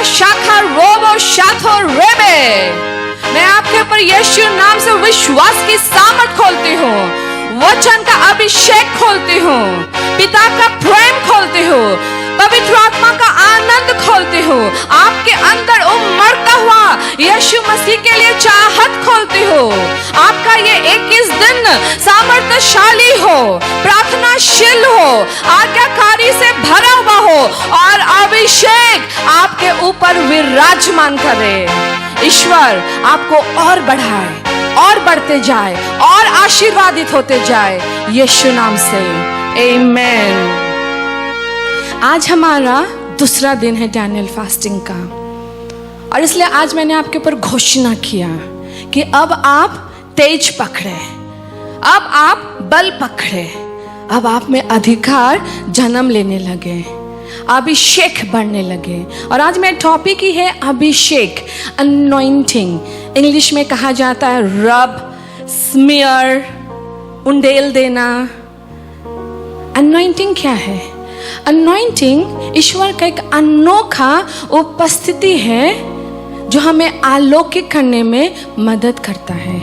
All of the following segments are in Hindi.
शाखा रोबो शाथो रेबे। मैं आपके ऊपर यीशु नाम से विश्वास की सामर्थ खोलती हूँ, वचन का अभिषेक खोलती हूँ, पिता का प्रेम खोलती हूँ, पवित्र आत्मा का आनंद खोलती हूँ, आपके अंदर उमड़ता हुआ यीशु मसीह के लिए चाहत खोलती हूँ। आपका ये 21 दिन सामर्थ्यशाली हो, प्रार्थनाशील हो, आज्ञाकारी से भरा हुआ हो और अभिषेक आपके ऊपर विराजमान करे। ईश्वर आपको और बढ़ाए और बढ़ते जाए और आशीर्वादित होते जाए यीशु नाम से, आमीन। आज हमारा दूसरा दिन है डैनियल फास्टिंग का, और इसलिए आज मैंने आपके ऊपर घोषणा किया कि अब आप तेज पकड़े, अब आप बल पकड़े, अब आप में अधिकार जन्म लेने लगे, अभिषेक बढ़ने लगे। और आज मेरा टॉपिक ही है अभिषेक, अनॉइंटिंग। इंग्लिश में कहा जाता है रब, स्मीयर, उंडेल देना। अनॉइंटिंग क्या है? अनॉइंटिंग ईश्वर का एक अनोखा उपस्थिति है जो हमें आलोकित करने में मदद करता है,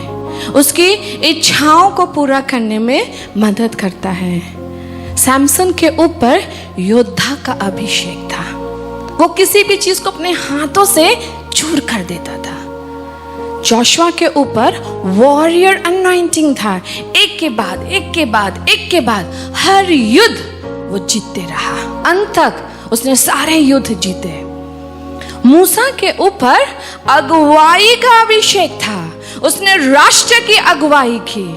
उसकी इच्छाओं को पूरा करने में मदद करता है। सैमसन के ऊपर योद्धा का अभिषेक था, वो किसी भी चीज को अपने हाथों से चूर कर देता था। जोशुआ के ऊपर वॉरियर अनॉइंटिंग था, एक के बाद एक के बाद एक के बाद हर युद्ध वो जीतते रहा, अंत तक उसने सारे युद्ध जीते। मूसा के ऊपर अगुवाई का अभिषेक था, उसने राष्ट्र की अगुवाई की।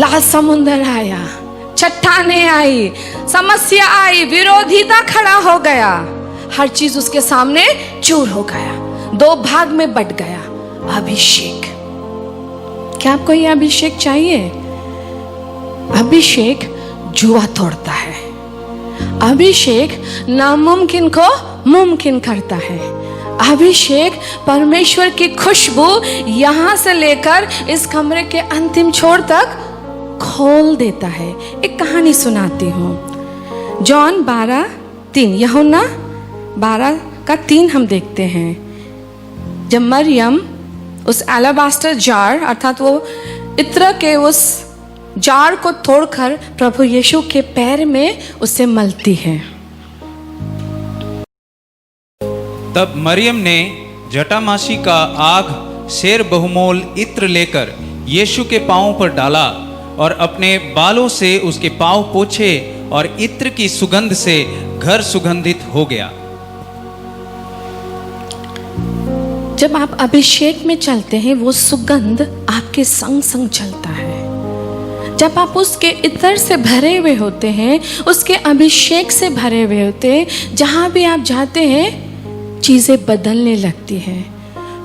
लाल समुद्र आया, चट्टाने आई, समस्या आई, विरोधिता खड़ा हो गया, हर चीज उसके सामने चूर हो गया, दो भाग में बट गया। अभिषेक, क्या आपको ये अभिषेक चाहिए? अभिषेक जुआ तोड़ता है, अभिषेक नामुमकिन को मुमकिन करता है। अभिषेक परमेश्वर की खुशबू यहां से लेकर इस कमरे के अंतिम छोर तक खोल देता है। एक कहानी सुनाती हूँ। जॉन 12:3, यूहन्ना 12:3 हम देखते हैं। जब मरियम उस एलाबास्टर जार अर्थात वो इत्र के उस जार को तोड़कर प्रभु यीशु के पैर में उसे मलती है। तब मरियम ने जटामासी का आग शेर बहुमोल इत्र लेकर यीशु के पांवों पर डाला और अपने बालों से उसके पांव पोंछे और इत्र की सुगंध से घर सुगंधित हो गया। जब आप अभिषेक में चलते हैं, वो सुगंध आपके संग संग चलता है। जब आप उसके इत्र से भरे हुए होते हैं, उसके अभिषेक से भरे हुए होते हैं, जहां भी आप जाते हैं चीजें बदलने लगती हैं।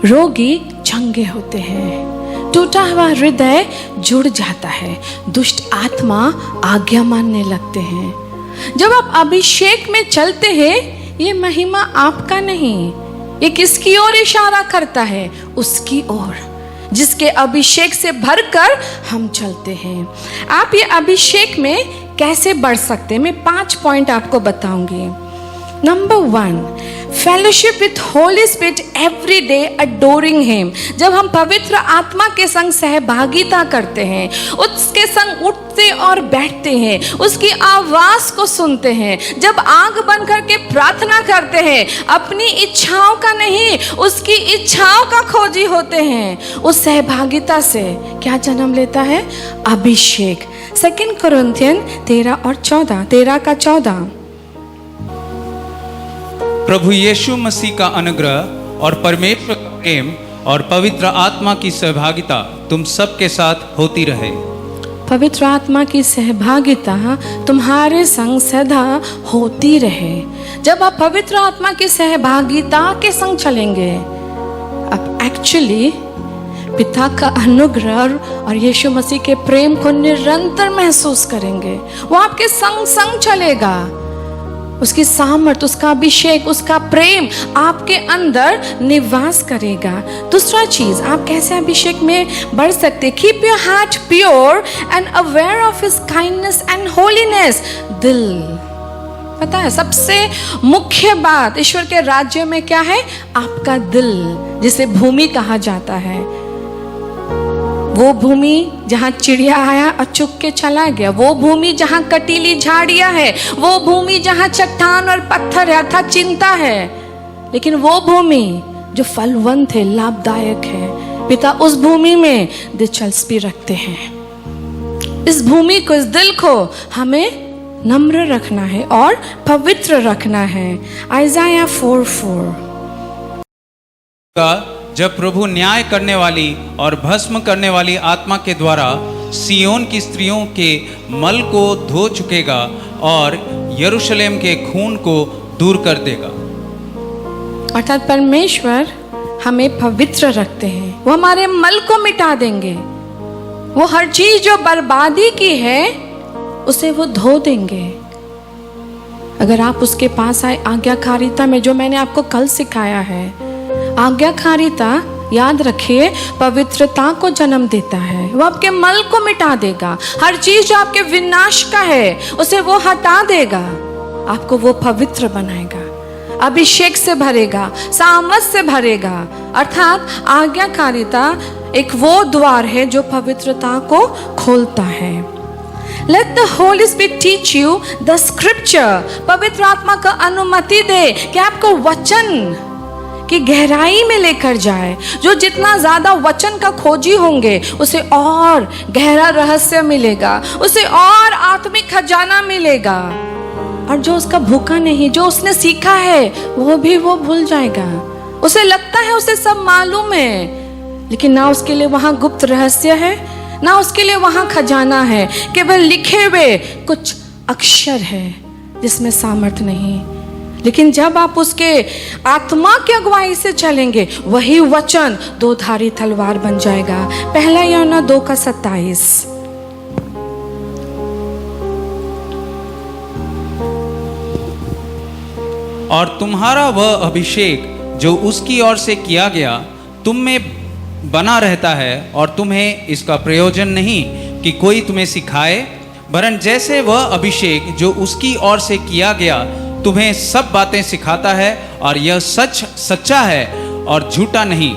रोगी चंगे होते हैं, टूटा हुआ हृदय जुड़ जाता है, दुष्ट आत्मा आज्ञा मानने लगते हैं। जब आप अभिषेक में चलते हैं, ये महिमा आपका नहीं, ये किसकी ओर इशारा करता है? उसकी ओर, जिसके अभिषेक से भरकर हम चलते हैं। आप ये अभिषेक में कैसे बढ़ सकते हैं? मैं 5 पॉइंट आपको बताऊंगी। Number 1, fellowship with Holi spirit every day adoring him. जब हम पवित्र आत्मा के संग सहभागिता करते हैं, उसके संग उठते और बैठते हैं, उसकी आवाज को सुनते हैं, जब आंख बंद करके प्रार्थना करते हैं, अपनी इच्छाओं का नहीं उसकी इच्छाओं का खोजी होते हैं, उस सहभागिता से क्या जन्म लेता है? अभिषेक। 2 कुरिन्थियन 13:14। प्रभु यीशु मसीह का अनुग्रह और परमेश्वर का प्रेम और पवित्र आत्मा की सहभागिता तुम सबके साथ होती रहे। पवित्र आत्मा की सहभागिता तुम्हारे संग सदा होती रहे। जब आप पवित्र आत्मा की सहभागिता के संग चलेंगे, आप एक्चुअली पिता का अनुग्रह और यीशु मसीह के प्रेम को निरंतर महसूस करेंगे। वो आपके संग संग चलेगा, उसकी सामर्थ, उसका अभिषेक, उसका प्रेम आपके अंदर निवास करेगा। दूसरा चीज, आप कैसे अभिषेक में बढ़ सकते? Keep your heart pure and aware of his kindness and holiness. दिल पता है सबसे मुख्य बात ईश्वर के राज्य में क्या है? आपका दिल, जिसे भूमि कहा जाता है। वो भूमि जहाँ चिड़िया आया और चुग के चला गया, वो भूमि जहाँ कटीली झाड़ियाँ है, वो भूमि जहाँ चट्टान और पत्थर है अर्थात चिंता है, लेकिन वो भूमि जो फलवंत है, लाभदायक है, पिता उस भूमि में दिलचस्पी रखते हैं। इस भूमि को, इस दिल को हमें नम्र रखना है और पवित्र रखना है। आइज़ाया 4:4 जब प्रभु न्याय करने वाली और भस्म करने वाली आत्मा के द्वारा सियोन की स्त्रियों के मल को धो चुकेगा और यरूशलेम के खून को दूर कर देगा। अर्थात परमेश्वर हमें पवित्र रखते हैं, वो हमारे मल को मिटा देंगे, वो हर चीज जो बर्बादी की है उसे वो धो देंगे। अगर आप उसके पास आए आज्ञाकारिता में, जो मैंने आपको कल सिखाया है, आज्ञाकारिता याद रखिए पवित्रता को जन्म देता है। वो आपके मल को मिटा देगा, हर चीज जो आपके विनाश का है उसे वो हटा देगा, आपको वो पवित्र बनाएगा, अभिषेक से भरेगा, सामर्थ से भरेगा। अर्थात आज्ञाकारिता एक वो द्वार है जो पवित्रता को खोलता है। Let the Holy Spirit teach you the scripture। पवित्र आत्मा का अनुमति दे कि आपको वचन की गहराई में लेकर जाए। जो जितना ज्यादा वचन का खोजी होंगे उसे और गहरा रहस्य मिलेगा, उसे और आत्मिक खजाना मिलेगा। और जो उसका भूखा नहीं, जो उसने सीखा है वो भी वो भूल जाएगा। उसे लगता है उसे सब मालूम है, लेकिन ना उसके लिए वहां गुप्त रहस्य है, ना उसके लिए वहां खजाना है, केवल लिखे हुए कुछ अक्षर है जिसमें सामर्थ्य नहीं। लेकिन जब आप उसके आत्मा की अगुवाई से चलेंगे, वही वचन दो धारी तलवार बन जाएगा। पहला यूहन्ना 2:27। और तुम्हारा वह अभिषेक जो उसकी ओर से किया गया तुम में बना रहता है, और तुम्हें इसका प्रयोजन नहीं कि कोई तुम्हें सिखाए, वरन जैसे वह अभिषेक जो उसकी ओर से किया गया तुम्हें सब बातें सिखाता है, और यह सच सच्चा है और झूठा नहीं।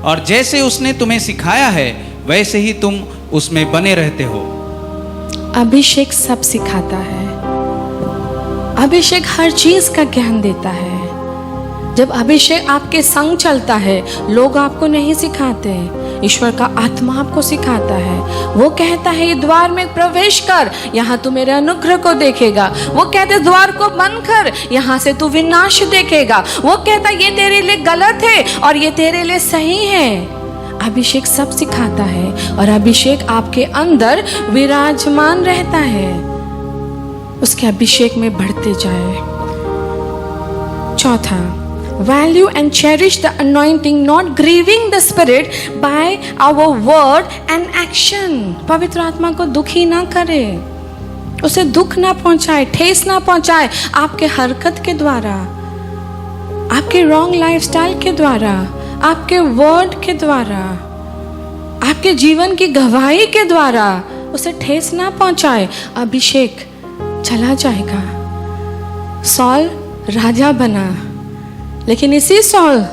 और जैसे उसने तुम्हें सिखाया है वैसे ही तुम उसमें बने रहते हो। अभिषेक सब सिखाता है, अभिषेक हर चीज का ज्ञान देता है। जब अभिषेक आपके संग चलता है, लोग आपको नहीं सिखाते, ईश्वर का आत्मा आपको सिखाता है। वो कहता है ये द्वार में प्रवेश कर, यहाँ तू मेरे अनुग्रह को देखेगा। वो कहते द्वार को बंद कर, यहाँ से तू विनाश देखेगा। वो कहता ये तेरे लिए गलत है और ये तेरे लिए सही है। अभिषेक सब सिखाता है और अभिषेक आपके अंदर विराजमान रहता है। उसके अभिषेक में बढ़ते जाए। चौथा, value and cherish the anointing, not grieving the spirit by our word and action। पवित्र आत्मा को दुखी ना करे, उसे दुख ना पहुंचाए, ठेस ना पहुंचाए आपके हरकत के द्वारा, आपके रॉन्ग लाइफस्टाइल के द्वारा, आपके वर्ड के द्वारा, आपके जीवन की गवाही के द्वारा उसे ठेस ना पहुंचाए। अभिषेक चला जाएगा। सॉल राजा बना, लेकिन इसी सॉल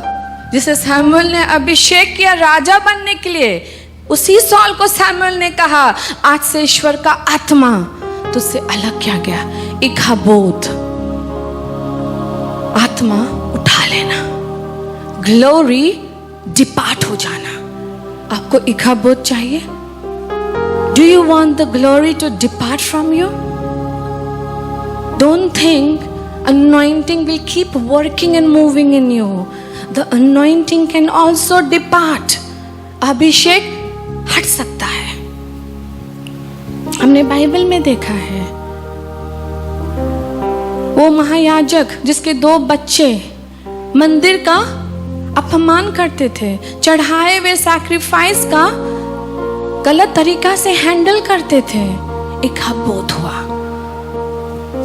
जिसे सैमुएल ने अभिषेक किया राजा बनने के लिए, उसी सॉल को सैमुएल ने कहा आज से ईश्वर का आत्मा तुझसे अलग किया गया। इकाबोध, आत्मा उठा लेना, ग्लोरी डिपार्ट हो जाना। आपको इकाबोध चाहिए? Do you want the glory to depart from you? Don't think anointing will keep working and moving in you. The anointing can also depart. अभिषेक हट सकता है। हमने बाइबल में देखा है, वो महायाजक जिसके 2 बच्चे मंदिर का अपमान करते थे, चढ़ाए हुए सैक्रिफाइस का गलत तरीका से हैंडल करते थे, इकाबोध हुआ।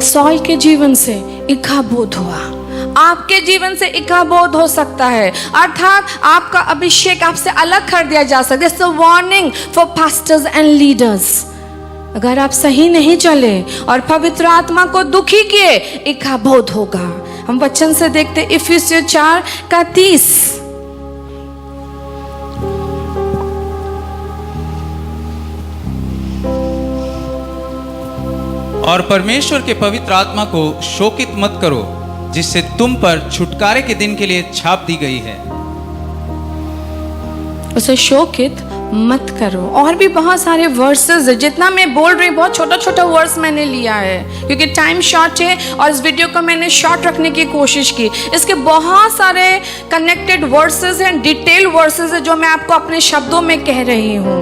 सॉल के जीवन से इकाबोध हुआ। आपके जीवन से इकाबोध हो सकता है, अर्थात आपका अभिषेक आपसे अलग कर दिया जा सकता है। Warning for pastors and leaders. अगर आप सही नहीं चले और पवित्र आत्मा को दुखी किए, एक बोध होगा। हम वचन से देखते इफिसियों 4:30। और परमेश्वर के पवित्र आत्मा को शोकित मत करो, जिससे तुम पर छुटकारे के दिन के लिए छाप दी गई है। उसे शोकित मत करो। और भी बहुत सारे वर्सेस है, जितना मैं बोल रही बहुत छोटा छोटा वर्स मैंने लिया है क्योंकि टाइम शॉर्ट है और इस वीडियो को मैंने शॉर्ट रखने की कोशिश की। इसके बहुत सारे कनेक्टेड वर्सेस हैं, डिटेल वर्सेस है जो मैं आपको अपने शब्दों में कह रही हूँ।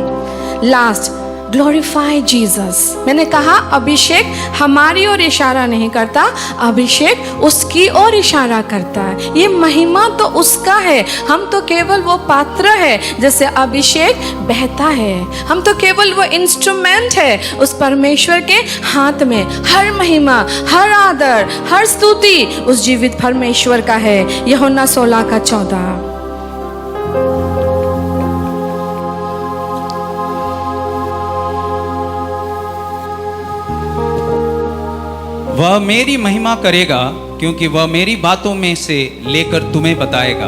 Last, glorify Jesus. मैंने कहा अभिषेक हमारी ओर इशारा नहीं करता, अभिषेक उसकी ओर इशारा करता है। ये महिमा तो उसका है, हम तो केवल वो पात्र है जैसे अभिषेक बहता है। हम तो केवल वो इंस्ट्रूमेंट है उस परमेश्वर के हाथ में। हर महिमा, हर आदर, हर स्तुति उस जीवित परमेश्वर का है। यूहन्ना 16:14। वह मेरी महिमा करेगा, क्योंकि वह मेरी बातों में से लेकर तुम्हें बताएगा।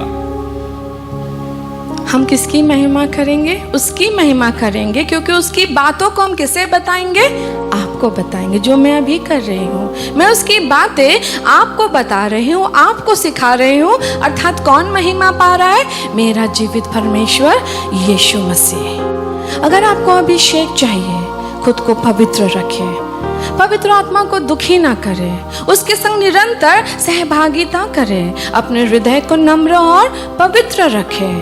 हम किसकी महिमा करेंगे? उसकी महिमा करेंगे, क्योंकि उसकी बातों को हम किसे बताएंगे? आपको बताएंगे। जो मैं अभी कर रही हूँ, मैं उसकी बातें आपको बता रही हूँ, आपको सिखा रही हूँ। अर्थात कौन महिमा पा रहा है? मेरा जीवित परमेश्वर यीशु मसीह। अगर आपको अभिषेक चाहिए, खुद को पवित्र रखें, पवित्र आत्मा को दुखी ना करें, उसके संग निरंतर सहभागिता करें, अपने हृदय को नम्र और पवित्र रखें।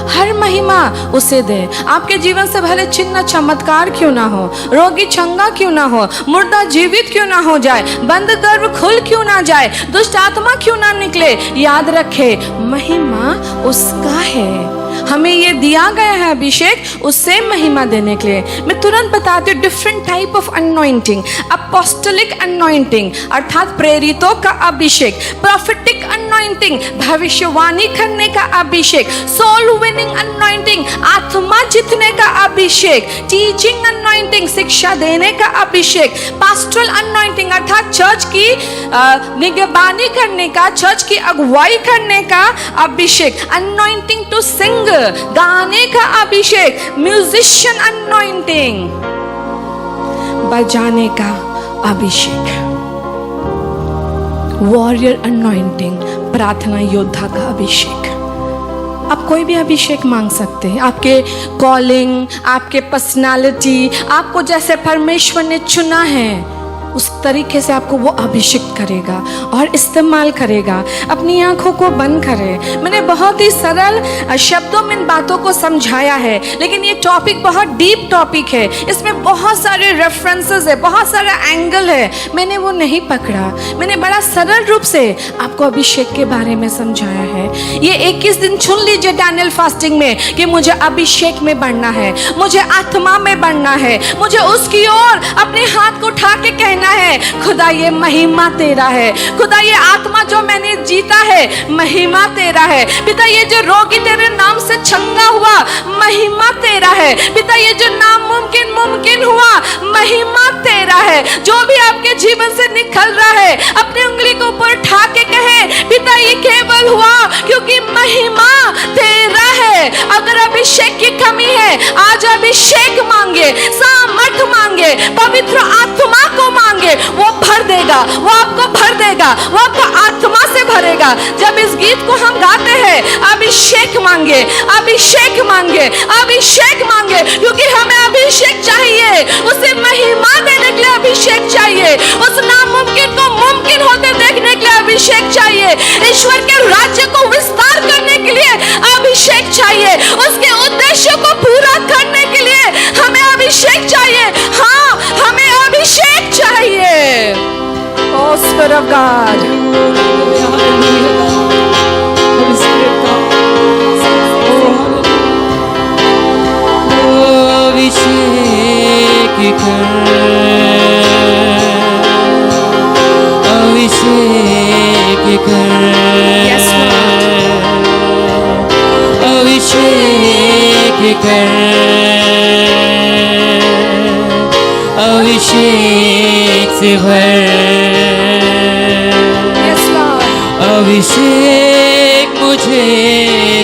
हर महिमा उसे दे। आपके जीवन से भले चिन्ह चमत्कार क्यों ना हो, रोगी चंगा क्यों ना हो, मुर्दा जीवित क्यों ना हो जाए, बंद गर्भ खुल क्यों ना जाए, दुष्ट आत्मा क्यों ना निकले, याद रखे महिमा उसका है। हमें ये दिया गया है अभिषेक उससे महिमा देने के लिए। मैं तुरंत बताती हूँ different type of anointing. Apostolic anointing अर्थात प्रेरितों का अभिषेक, प्रॉफिटिक अनॉइंटिंग भविष्यवाणी करने का अभिषेक, सोल विनिंग अनॉइंटिंग आत्मा जीतने का अभिषेक, टीचिंग अनॉइंटिंग शिक्षा देने का अभिषेक, पास्टरल अनॉइंटिंग अर्थात चर्च की निगरानी करने का, चर्च की अगुवाई करने का अभिषेक, अनॉइंटिंग टू सिंग गाने का अभिषेक, म्यूजिशियन अनॉइंटिंग बजाने का अभिषेक, वॉरियर अनॉइंटिंग प्रार्थना योद्धा का अभिषेक। आप कोई भी अभिषेक मांग सकते हैं। आपके कॉलिंग, आपके पर्सनालिटी, आपको जैसे परमेश्वर ने चुना है उस तरीके से आपको वो अभिषेक करेगा और इस्तेमाल करेगा। अपनी आंखों को बंद करें। मैंने बहुत ही सरल शब्दों में इन बातों को समझाया है, लेकिन ये टॉपिक बहुत डीप टॉपिक है। इसमें बहुत सारे रेफरेंसेस है, बहुत सारा एंगल है। मैंने वो नहीं पकड़ा, मैंने बड़ा सरल रूप से आपको अभिषेक के बारे में समझाया है। ये 21 दिन चुन लीजिए डैनियल फास्टिंग में कि मुझे अभिषेक में बढ़ना है, मुझे आत्मा में बढ़ना है, मुझे उसकी ओर अपने हाथ को उठा के कहना है खुदा ये महिमा तेरा है, खुदा ये आत्मा जो मैंने जीता है महिमा तेरा है, पिता ये जो रोगी तेरे नाम से चंगा हुआ महिमा तेरा है, पिता ये जो नामुमकिन मुमकिन हुआ महिमा तेरा है। जो भी आपके जीवन से निकल रहा है अपनी उंगली को ऊपर उठा के कहे पिता ये केवल हुआ क्योंकि महिमा तेरा है। अगर अभिषेक की कमी है आज अभिषेक मांगे, सामर्थ मांगे, पवित्र आत्मा को मांगे, वो भर देगा, वो आपको भर देगा, वो आपको आत्मा से भरेगा। जब इस गीत को हम गाते हैं अभिषेक मांगे, अभिषेक मांगे, अभिषेक मांगे, क्योंकि हमें अभिषेक चाहिए, उसे महिमा देने के लिए अभिषेक चाहिए, उस नामुमकिन को मुमकिन होते देखने के लिए अभिषेक चाहिए, ईश्वर के राज्य को विस्तार करने के लिए अभिषेक चाहिए, उसके उद्देश्यों को पूरा करने के लिए हमें अभिषेक चाहिए। हाँ, हमें अभिषेक चाहिए। Oh, Spirit of God. Holy Spirit God. अभिषेक कर, अभिषेक कर, Yes, Lord. अभिषेक कर, अभिषेक से भर, Yes, Lord. अभिषेक मुझे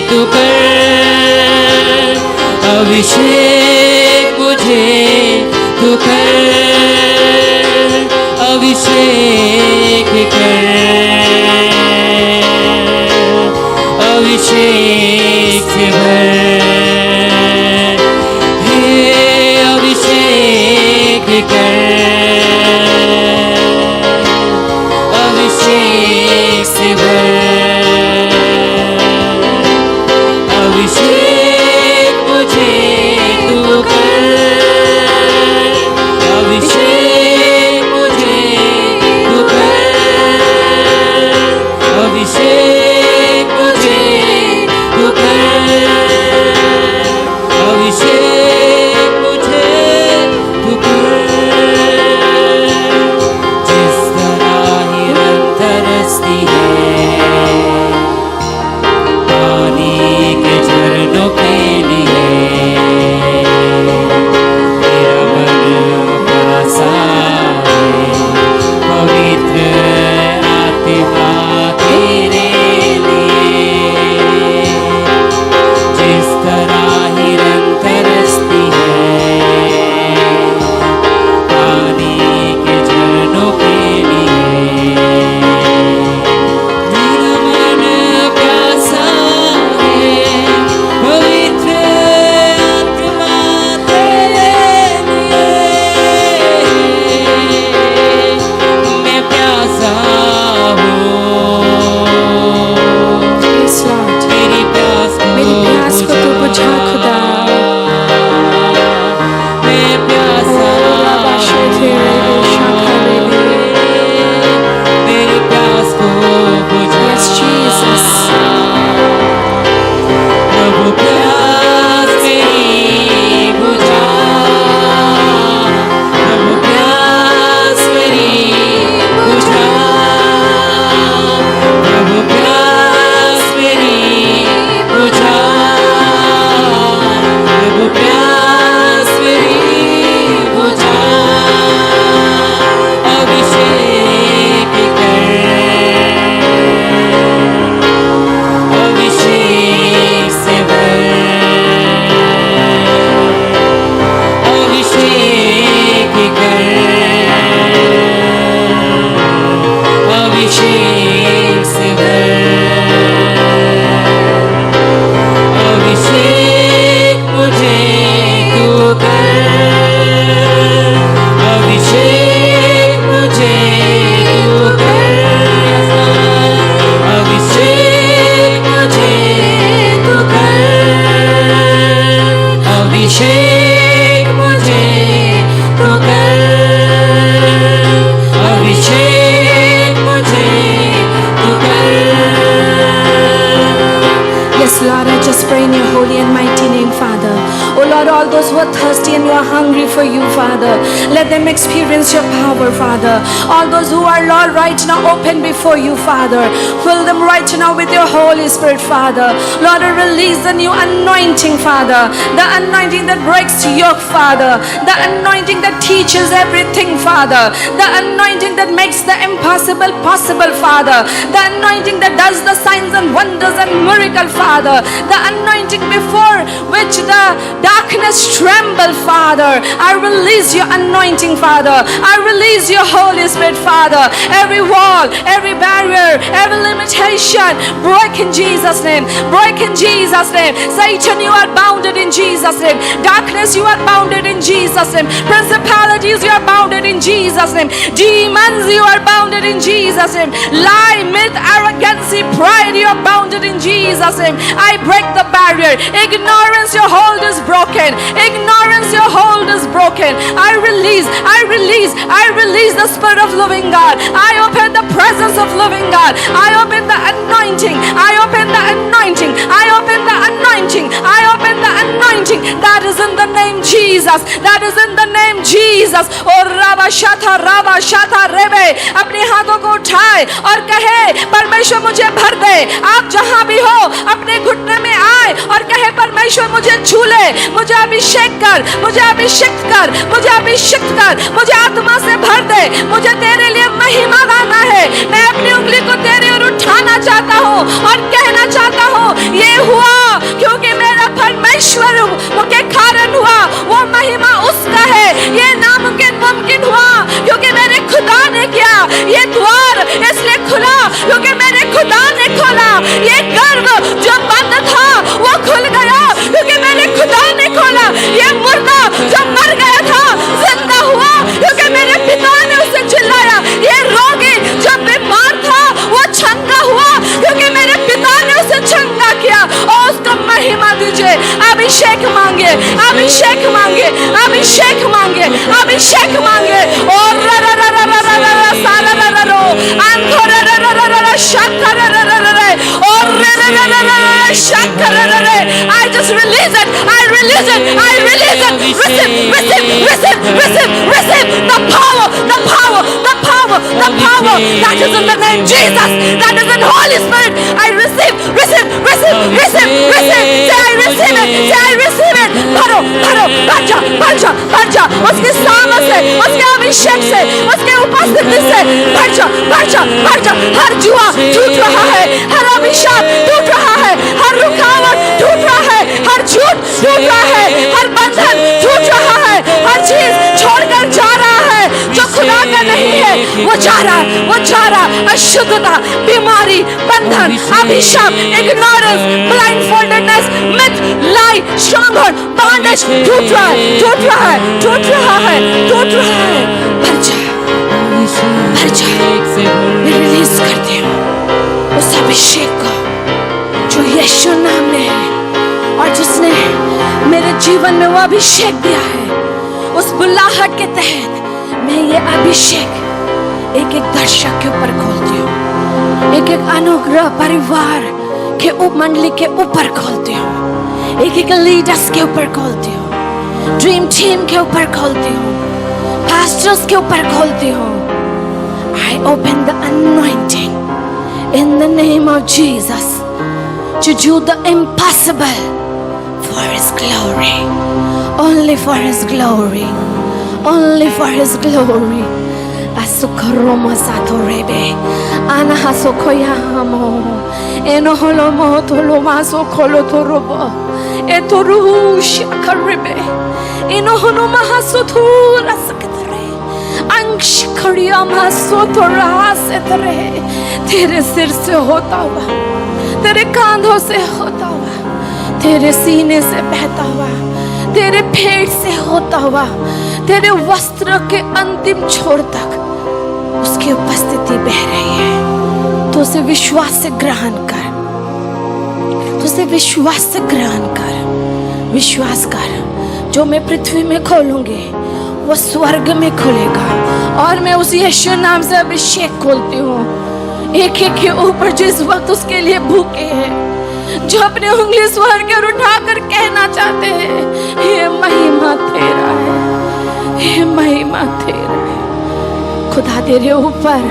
तू कर, अभिषेक मुझे तू कर, अभिषेक कर, अभिषेक से भर, हे अभिषेक कर, अभिषेक से भर, अभिषेक मुझे तू कर, अभिषेक मुझे तू कर, अभिषेक मुझे तू कर, अभिषेक मुझे तू कर, जिस तरह हिरन तरसती है पानी के झरनों के लिए, मेरा मन प्यासा है पवित्र आत्मा तेरे लिए, जिस तरह हिरन तरसती है पानी के झरनों के लिए, मेरा मन प्यासा है पवित्र आत्मा तेरे लिए, मैं प्यासा हूँ, Yes, Lord. मेरी प्यास मेरी प्यास को तू बुझा खुदा। मैं प्यासा मेरी प्यास को बुझा, Yes, Jesus. प्रभु प्यास मेरी बुझा, प्रभु प्यास मेरी बुझा, प्रभु प्यास मेरी बुझा, प्रभु प्यास मेरी बुझा, अभिषेक कर, अभिषेक से भर, अभिषेक कर, अभिषेक से भर, अभिषेक मुझे तू कर, अभिषेक मुझे तू कर, अभिषेक मुझे तू कर, अभिषेक मुझे तू कर, अभिषेक मुझे तू कर। Yes, Lord, I just pray in your holy and mighty name, Father. Oh Lord, all those who are thirsty and who are hungry for you, Father, let them experience your power, Father. All those who are, Lord, right now open before you, Father, fill them right now with your Holy Spirit, Father. Lord, I release the new anointing, Father, the anointing that breaks yoke, Father, the anointing that teaches everything, Father, the anointing that makes the impossible possible, Father, the anointing that does the signs and wonders and miracle, Father, the anointing before which the darkness tremble, Father. I release your anointing, Father. I release your Holy Spirit, Father. Every wall, every barrier, every limitation, break in Jesus' name. Break in Jesus' name. Satan, you are bounded in Jesus' name. Darkness, you are bounded in Jesus' name. Principalities, you are bounded in Jesus' name. Demons, you are bounded in Jesus' name. Lie, myth, arrogancy, pride, you are bounded in Jesus' name. I break the barrier. Ignorance, your hold is broken. Ignorance, your hold is broken. I release the Spirit of living God. I open the presence of living God. I open the anointing. I open the anointing. I open the anointing. I open the anointing that is in the name Jesus. Jesus, that is in the name Jesus. और रावा शाथा रेबे अपने हाथों को उठाए और कहे परमेश्वर मुझे भर दे। आप जहां भी हो अपने घुटने में आए और कहे परमेश्वर मुझे छू ले, मुझे अभिषेक कर, मुझे अभिषेक कर, मुझे अभिषेक कर, मुझे आत्मा से भर दे, मुझे तेरे लिए महिमा गाना है। मैं अपनी उंगली को तेरे ओर उठाना चाहता हूँ और कहना चाहता हूँ ये हुआ क्योंकि मेरा परमेश्वर के कारण हुआ, वो महिमा उसका है। ये नामुमकिन मुमकिन हुआ क्योंकि मेरे खुदा ने किया। ये द्वार इसलिए खुला क्योंकि मेरे खुदा ने खोला। ये गर्भ जो बंद था वो खुल गया क्योंकि मेरे खुदा ने खोला। ये मुर्दा जो मर गया था जिंदा हुआ क्योंकि मेरे पिता ने उसे चिल्लाया। ये रोगी जो बीमार था वो चंगा हुआ क्योंकि मेरे पिता ने उसे चंगा किया। और उसका महिमा दीजिए। अभिषेक मांगे, अभिषेक मांगे, अभिषेक मांगे, अभिषेक मांगे। और I just release it, I release it, I release it. Receive, receive, receive, receive, receive the power, the power, the power, the power that is in the name Jesus, that is in Holy Spirit. I receive, receive, receive, receive, receive. Say I receive it, say I receive it. भरो, भरो, भर जा, भर जा, भर जा। उसकी सामर्थ से, उसके अभिषेक से, उसके उपस्थिति से भर जा, भर जा, भर जा। हर जुआ टूट रहा है, हर अभिशाप टूट रहा है, हर रुकावट टूट रहा है, हर झूठ टूट रहा है, हर बंधन टूट रहा है, हर चीज छोड़कर जा रहा है जो खुदा का नहीं है। वो जा रहा है, वो जा रहा है। अशुद्धता, बीमारी, बंधन, अभिशाप, इग्नोरेंस, ब्लाइंडफोल्डेडनेस, मिथ, लाई, स्ट्रॉन्गहोल्ड, बॉन्डेज टूट रहा है, टूट रहा है, टूट रहा है, टूट रहा है। भर जा, भर जा। मैं रिलीज करती हूँ उस अभिषेक को जो यीशु नाम में है और जिसने मेरे जीवन में वो अभिषेक दिया है। उस बुलाहट के तहत मैं ये अभिषेक एक एक दर्शक के ऊपर खोलती हूँ, एक एक अनुग्रह परिवार के उपमंडली के ऊपर खोलती हूँ, एक एक लीडर्स के ऊपर खोलती हूँ, ड्रीम टीम के ऊपर खोलती हूँ, पास्टर्स के ऊपर खोलती हूँ। I open the anointing in the name of Jesus to do the impossible for His glory, only for His glory, only for His glory. Asukaroma satorebe, anahasokoyamo, enoholomo tolomaso kolotorobo, etorush akarebe, enohonomahasotura sakatare, angshkariyama sotora setare. तेरे सिर से होता हुआ, तेरे कांधों से होता हुआ, तेरे सीने से बहता हुआ, तेरे पेट से होता हुआ, तेरे वस्त्र के अंतिम छोर तक उसकी उपस्थिति बह रही है। तो उसे विश्वास से ग्रहण कर, तो उसे विश्वास से ग्रहण कर, विश्वास कर। जो मैं पृथ्वी में खोलूंगी वो स्वर्ग में खुलेगा। और मैं उस यीशु नाम से अभिषेक खोलती हूँ एक एक के ऊपर जिस वक्त उसके लिए भूखे हैं, जो अपने उंगली स्वर्ग की ओर उठाकर कहना चाहते हैं ये महिमा तेरा है, ये महिमा तेरा है। खुदा तेरे ऊपर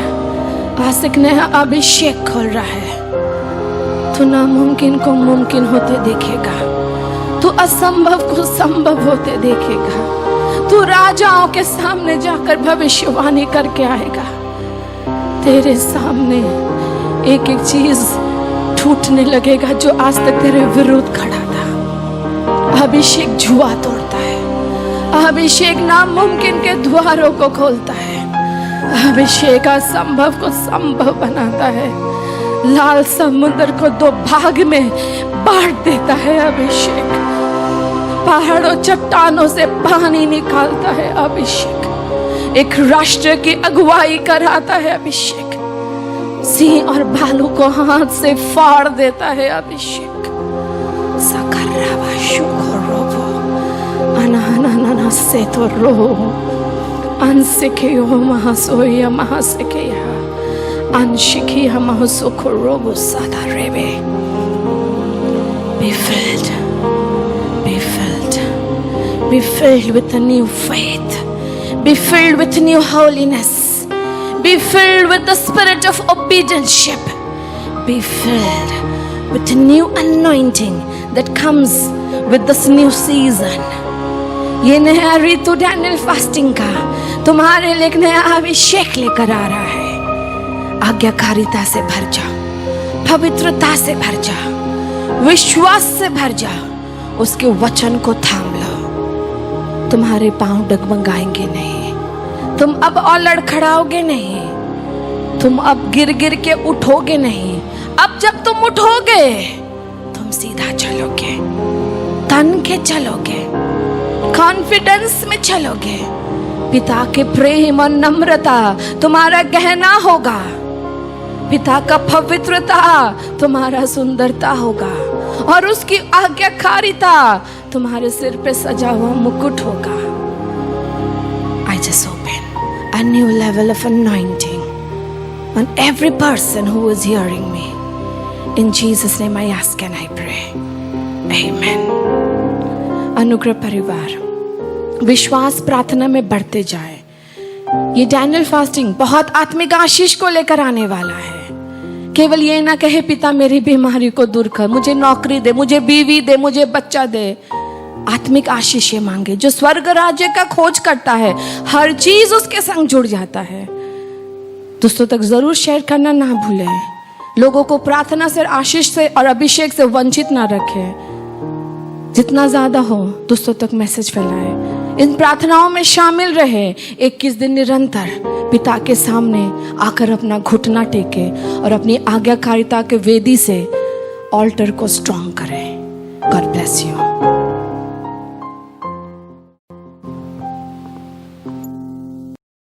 आशिक नया अभिषेक खोल रहा है। तू नामुमकिन को मुमकिन होते देखेगा, तू असंभव को संभव होते देखेगा, तू राजाओं के सामने जाकर भविष्यवाणी करके आएगा। तेरे सामने एक एक चीज टूटने लगेगा जो आज तक तेरे विरुद्ध खड़ा था। अभिषेक जुआ तोड़ता है, अभिषेक नामुमकिन के द्वारों को खोलता है, अभिषेक असंभव को संभव बनाता है, लाल समुद्र को दो भाग में बांट देता है। अभिषेक पहाड़ों चट्टानों से पानी निकालता है। अभिषेक एक राष्ट्र की अगुवाई कराता है। अभिषेक सिंह और भालू को हाथ से फाड़ देता है। अभिषेक सकर्रावा शुकोरोबो अनानाना से तो रो अनसिकियो महासोया महासिकिया अनशिकिया महासोकोरोबो सादा रेबे। Be filled, be filled, Be filled with a new faith. Be filled with new holiness. Be filled with the spirit of obedience. Be filled with a new anointing that comes with this new season. ये नया ऋतु डैनियल फास्टिंग का तुम्हारे लिए एक नया अभिषेक लेकर आ रहा है। आज्ञाकारिता से भर जाओ, पवित्रता से भर जाओ, विश्वास से भर जाओ, उसके वचन को थाम लो। तुम्हारे पांव डगमगाएंगे नहीं, तुम अब और लड़खड़ाओगे नहीं, तुम अब गिर गिर के उठोगे नहीं। अब जब तुम उठोगे तुम सीधा चलोगे, तन के चलोगे, कॉन्फिडेंस में चलोगे। पिता के प्रेम और नम्रता तुम्हारा गहना होगा, पिता का पवित्रता तुम्हारा सुंदरता होगा, और उसकी आज्ञाकारिता तुम्हारे सिर पे सजा हुआ मुकुट होगा। I just open a new level of anointing on every person who is hearing me. In Jesus' name I ask and I pray. Amen. अनुग्रह परिवार, विश्वास प्रार्थना में बढ़ते जाए। ये डैनियल फास्टिंग बहुत आत्मिक आशीष को लेकर आने वाला है। केवल ये ना कहे पिता मेरी बीमारी को दूर कर, मुझे नौकरी दे, मुझे बीवी दे, मुझे बच्चा दे। आत्मिक आशीष मांगे। जो स्वर्ग राज्य का खोज करता है हर चीज उसके संग जुड़ जाता है। दोस्तों तक जरूर शेयर करना ना भूलें। लोगों को प्रार्थना से, आशीष से और अभिषेक से वंचित ना रखें। जितना ज्यादा हो दोस्तों तक मैसेज फैलाएं। इन प्रार्थनाओं में शामिल रहे। 21 दिन निरंतर पिता के सामने आकर अपना घुटना टेके और अपनी आज्ञाकारिता के वेदी से ऑल्टर को स्ट्रॉन्ग करें। God bless you.